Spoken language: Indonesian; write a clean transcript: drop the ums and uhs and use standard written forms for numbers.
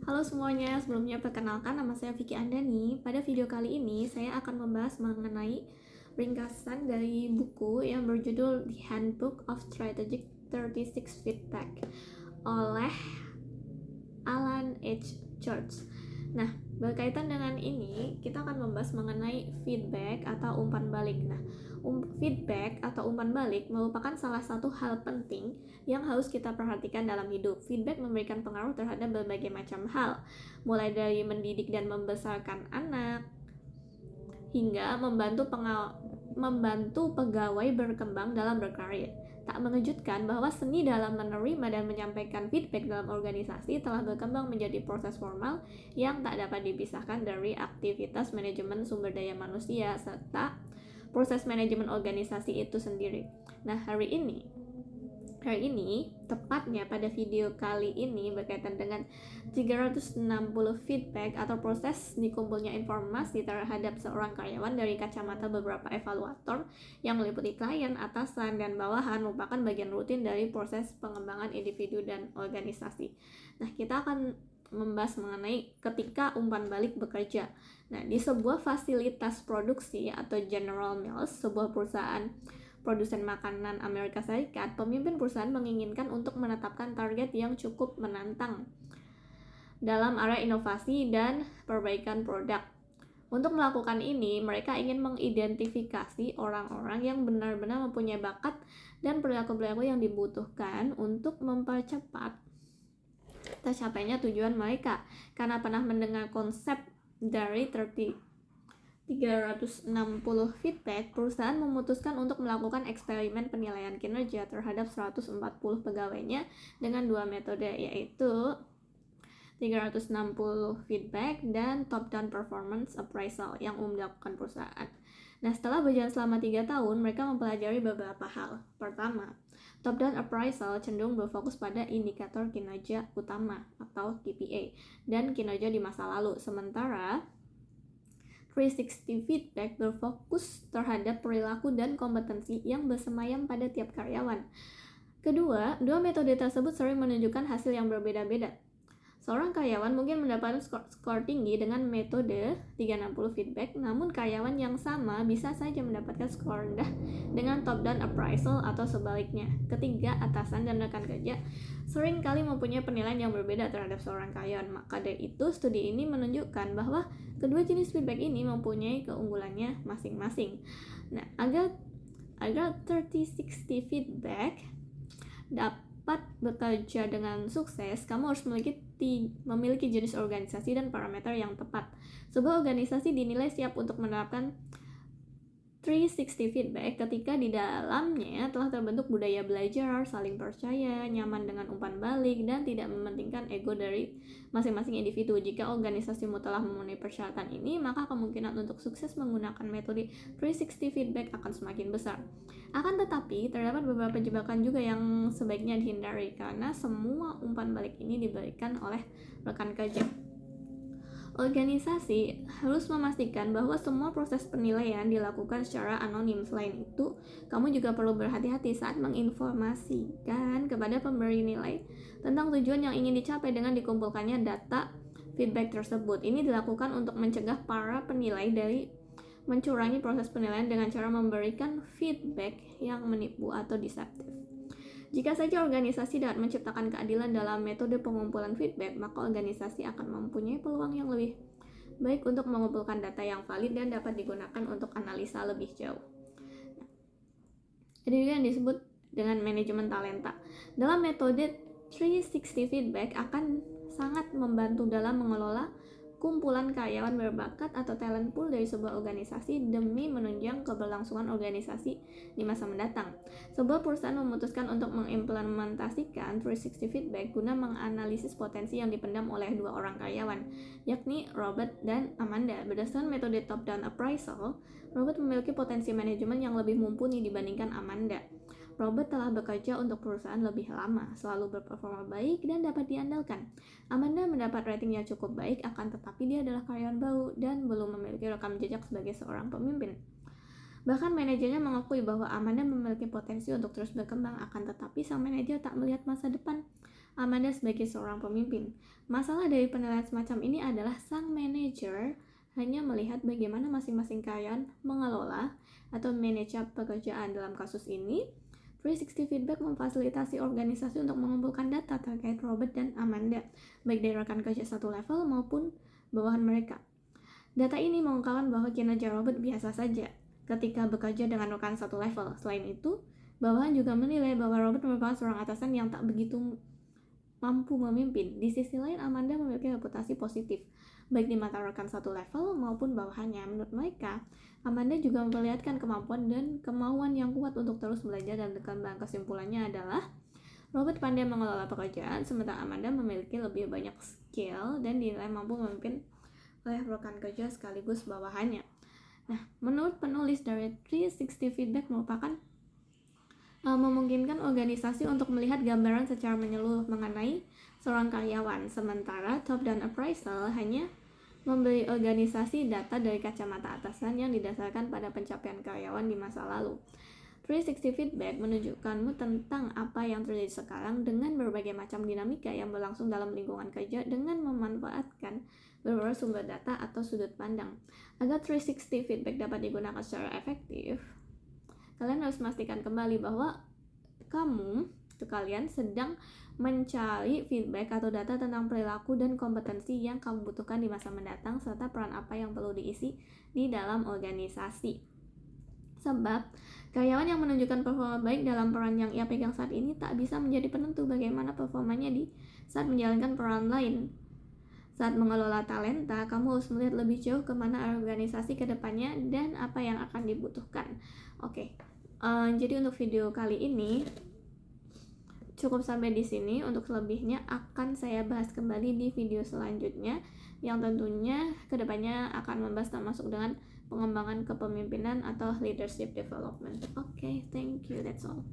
Halo semuanya, sebelumnya perkenalkan nama saya Vicky Andani. Pada video kali ini saya akan membahas mengenai ringkasan dari buku yang berjudul The Handbook of Strategic 36 Feedback oleh Alan H. Church. Nah, berkaitan dengan ini, kita akan membahas mengenai feedback atau umpan balik. Nah, feedback atau umpan balik merupakan salah satu hal penting yang harus kita perhatikan dalam hidup. Feedback memberikan pengaruh terhadap berbagai macam hal, mulai dari mendidik dan membesarkan anak, hingga membantu pegawai berkembang dalam berkarir. Tak mengejutkan bahwa seni dalam menerima dan menyampaikan feedback dalam organisasi telah berkembang menjadi proses formal yang tak dapat dipisahkan dari aktivitas manajemen sumber daya manusia serta proses manajemen organisasi itu sendiri. Nah, hari ini, tepatnya pada video kali ini berkaitan dengan 360 feedback atau proses dikumpulnya informasi terhadap seorang karyawan dari kacamata beberapa evaluator yang meliputi klien, atasan, dan bawahan merupakan bagian rutin dari proses pengembangan individu dan organisasi. Nah, kita akan membahas mengenai ketika umpan balik bekerja. Nah, di sebuah fasilitas produksi atau General Mills, sebuah perusahaan produsen makanan Amerika Serikat, pemimpin perusahaan menginginkan untuk menetapkan target yang cukup menantang dalam area inovasi dan perbaikan produk. Untuk melakukan ini, mereka ingin mengidentifikasi orang-orang yang benar-benar mempunyai bakat dan perilaku-perilaku yang dibutuhkan untuk mempercepat tercapainya tujuan mereka. Karena pernah mendengar konsep dari 360 feedback, perusahaan memutuskan untuk melakukan eksperimen penilaian kinerja terhadap 140 pegawainya dengan dua metode, yaitu 360 feedback dan top-down performance appraisal yang dilakukan perusahaan. Nah, setelah berjalan selama 3 tahun, mereka mempelajari beberapa hal. Pertama, top-down appraisal cenderung berfokus pada indikator kinerja utama atau KPI dan kinerja di masa lalu, sementara 360 feedback berfokus terhadap perilaku dan kompetensi yang bersemayam pada tiap karyawan. Kedua, dua metode tersebut sering menunjukkan hasil yang berbeda-beda. Seorang karyawan mungkin mendapatkan skor tinggi dengan metode 360 feedback, namun karyawan yang sama bisa saja mendapatkan skor rendah dengan top-down appraisal atau sebaliknya. Ketiga, atasan dan rekan kerja sering kali mempunyai penilaian yang berbeda terhadap seorang karyawan. Maka dari itu, studi ini menunjukkan bahwa kedua jenis feedback ini mempunyai keunggulannya masing-masing. Nah, agar 360 feedback dapat bekerja dengan sukses, kamu harus memiliki jenis organisasi dan parameter yang tepat. Sebuah organisasi dinilai siap untuk menerapkan 360 feedback ketika di dalamnya telah terbentuk budaya belajar, saling percaya, nyaman dengan umpan balik, dan tidak mementingkan ego dari masing-masing individu. Jika organisasimu telah memenuhi persyaratan ini, maka kemungkinan untuk sukses menggunakan metode 360 feedback akan semakin besar. Akan tetapi, terdapat beberapa jebakan juga yang sebaiknya dihindari karena semua umpan balik ini diberikan oleh rekan kerja. Organisasi harus memastikan bahwa semua proses penilaian dilakukan secara anonim. Selain itu, kamu juga perlu berhati-hati saat menginformasikan kepada pemberi nilai tentang tujuan yang ingin dicapai dengan dikumpulkannya data feedback tersebut. Ini dilakukan untuk mencegah para penilai dari mencurangi proses penilaian dengan cara memberikan feedback yang menipu atau deceptif. Jika saja organisasi dapat menciptakan keadilan dalam metode pengumpulan feedback, maka organisasi akan mempunyai peluang yang lebih baik untuk mengumpulkan data yang valid dan dapat digunakan untuk analisa lebih jauh. Ada juga yang disebut dengan manajemen talenta. Dalam metode 360 feedback akan sangat membantu dalam mengelola kumpulan karyawan berbakat atau talent pool dari sebuah organisasi demi menunjang keberlangsungan organisasi di masa mendatang. Sebuah perusahaan memutuskan untuk mengimplementasikan 360 feedback guna menganalisis potensi yang dipendam oleh dua orang karyawan, yakni Robert dan Amanda. Berdasarkan metode top-down appraisal, Robert memiliki potensi manajemen yang lebih mumpuni dibandingkan Amanda. Robert telah bekerja untuk perusahaan lebih lama, selalu berperforma baik dan dapat diandalkan. Amanda mendapat rating yang cukup baik, akan tetapi dia adalah karyawan baru dan belum memiliki rekam jejak sebagai seorang pemimpin. Bahkan manajernya mengakui bahwa Amanda memiliki potensi untuk terus berkembang, akan tetapi sang manajer tak melihat masa depan Amanda sebagai seorang pemimpin. Masalah dari penilaian semacam ini adalah sang manajer hanya melihat bagaimana masing-masing karyawan mengelola atau manage pekerjaan. Dalam kasus ini, 360 Feedback memfasilitasi organisasi untuk mengumpulkan data terkait Robert dan Amanda, baik dari rekan kerja satu level maupun bawahan mereka. Data ini mengungkapkan bahwa kinerja Robert biasa saja ketika bekerja dengan rekan satu level. Selain itu, bawahan juga menilai bahwa Robert merupakan seorang atasan yang tak begitu mampu memimpin. Di sisi lain, Amanda memiliki reputasi positif, baik di mata rekan satu level maupun bawahannya. Menurut mereka, Amanda juga memperlihatkan kemampuan dan kemauan yang kuat untuk terus belajar dan berkembang. Kesimpulannya adalah, Robert pandai mengelola pekerjaan, sementara Amanda memiliki lebih banyak skill dan dinilai mampu memimpin oleh rekan kerja sekaligus bawahannya. Nah, menurut penulis dari 360 Feedback merupakan memungkinkan organisasi untuk melihat gambaran secara menyeluruh mengenai seorang karyawan, sementara top-down appraisal hanya memberi organisasi data dari kacamata atasan yang didasarkan pada pencapaian karyawan di masa lalu. 360 Feedback menunjukkanmu tentang apa yang terjadi sekarang dengan berbagai macam dinamika yang berlangsung dalam lingkungan kerja dengan memanfaatkan beberapa sumber data atau sudut pandang. Agar 360 Feedback dapat digunakan secara efektif, kalian harus memastikan kembali bahwa kalian sedang mencari feedback atau data tentang perilaku dan kompetensi yang kamu butuhkan di masa mendatang, serta peran apa yang perlu diisi di dalam organisasi. Sebab, karyawan yang menunjukkan performa baik dalam peran yang ia pegang saat ini tak bisa menjadi penentu bagaimana performanya di saat menjalankan peran lain. Saat mengelola talenta, kamu harus melihat lebih jauh kemana organisasi ke depannya dan apa yang akan dibutuhkan. Oke. Jadi untuk video kali ini cukup sampai di sini. Untuk selebihnya akan saya bahas kembali di video selanjutnya, yang tentunya kedepannya akan membahas termasuk dengan pengembangan kepemimpinan atau leadership development. Oke, thank you, that's all.